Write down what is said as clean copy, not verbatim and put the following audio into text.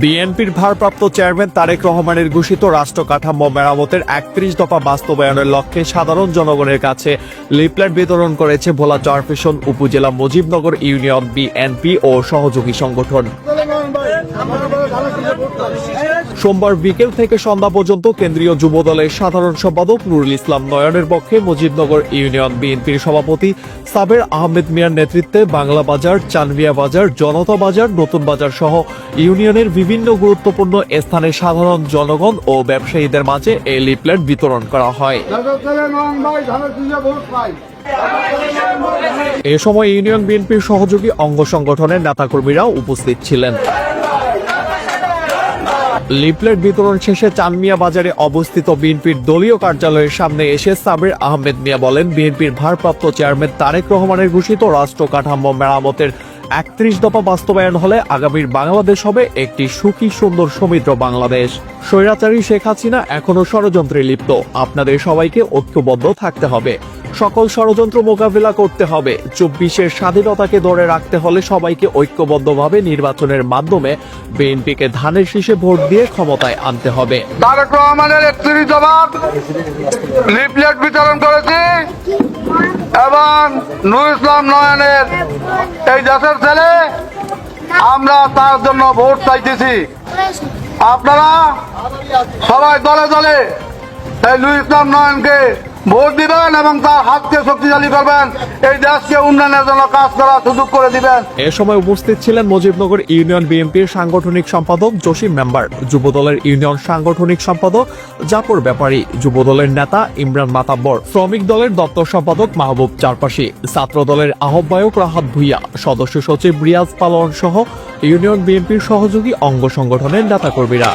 বিএনপির ভারপ্রাপ্ত চেয়ারম্যান তারেক রহমানের ঘোষিত রাষ্ট্র কাঠামো মেরামতের ৩১ দফা বাস্তবায়নের লক্ষ্যে সাধারণ জনগণের কাছে লিফলেট বিতরণ করেছে ভোলা চরফ্যাশন উপজেলা মুজিবনগর ইউনিয়ন বিএনপি ও সহযোগী সংগঠন। সোমবার বিকেল থেকে সন্ধ্যা পর্যন্ত কেন্দ্রীয় যুবদলের সাধারণ সম্পাদক নুরুল ইসলাম নয়নের পক্ষে মুজিবনগর ইউনিয়ন বিএনপির সভাপতি সাবের আহমেদ মিয়ার নেতৃত্বে বাংলা বাজার, চানমিয়া বাজার, জনতা বাজার, নতুন বাজার সহ ইউনিয়নের বিভিন্ন গুরুত্বপূর্ণ স্থানে সাধারণ জনগণ ও ব্যবসায়ীদের মাঝে এই লিফলেট বিতরণ করা হয়। এ সময় ইউনিয়ন বিএনপির সহযোগী অঙ্গ সংগঠনের নেতাকর্মীরা উপস্থিত ছিলেন। লিফলেট বিতরণ শেষে চানমিয়া বাজারে অবস্থিত বিএনপির দলীয় কার্যালয়ের সামনে এসে সাবের আহমেদ মিয়া বলেন, বিএনপির ভারপ্রাপ্ত চেয়ারম্যান তারেক রহমানের ঘোষিত রাষ্ট্র কাঠামো মেরামতের ৩১ দফা বাস্তবায়ন হলে আগামীর বাংলাদেশ হবে একটি সুখী, সুন্দর, সমৃদ্ধ বাংলাদেশ। স্বৈরাচারী শেখ হাসিনা এখনো ষড়যন্ত্রে লিপ্ত। আপনাদের সবাইকে ঐক্যবদ্ধ থাকতে হবে, সকল ষড়যন্ত্র মোকাবিলা করতে হবে। ২৪-এর স্বাধীনতাকে ধরে রাখতে হলে সবাইকে ঐক্যবদ্ধভাবে নির্বাচনের মাধ্যমে বিএনপিকে ধানের শীষে ভোট দিয়ে ক্ষমতায় আনতে হবে। তারেক রহমানের ৩১ দফা লিফলেট বিতরণ করেছি এবং নুরুল ইসলাম নয়নের এই দেশের ছেলে, আমরা তার জন্য ভোট চাইতেছি। আপনারা সবাই দলে দলে এই নুরুল ইসলাম নয়নকে ভোট দিবেন এবং তার হাতকে শক্তিশালী করবেন, এই দেশকে উন্নয়নের জন্য কাজ করার সুযোগ করে দিবেন। এ সময় উপস্থিত ছিলেন মুজিবনগর ইউনিয়ন বিএনপির সাংগঠনিক সম্পাদক জসিম মেম্বার, যুবদলের ইউনিয়ন সাংগঠনিক সম্পাদক জাফর ব্যাপারী, যুবদলের নেতা ইমরান মাতাব্বর, শ্রমিক দলের দপ্তর সম্পাদক মাহবুব চারপাশি, ছাত্র দলের আহ্বায়ক রাহাত ভুইয়া, সদস্য সচিব রিয়াজ পালন সহ ইউনিয়ন বিএনপির সহযোগী অঙ্গ সংগঠনের নেতাকর্মীরা।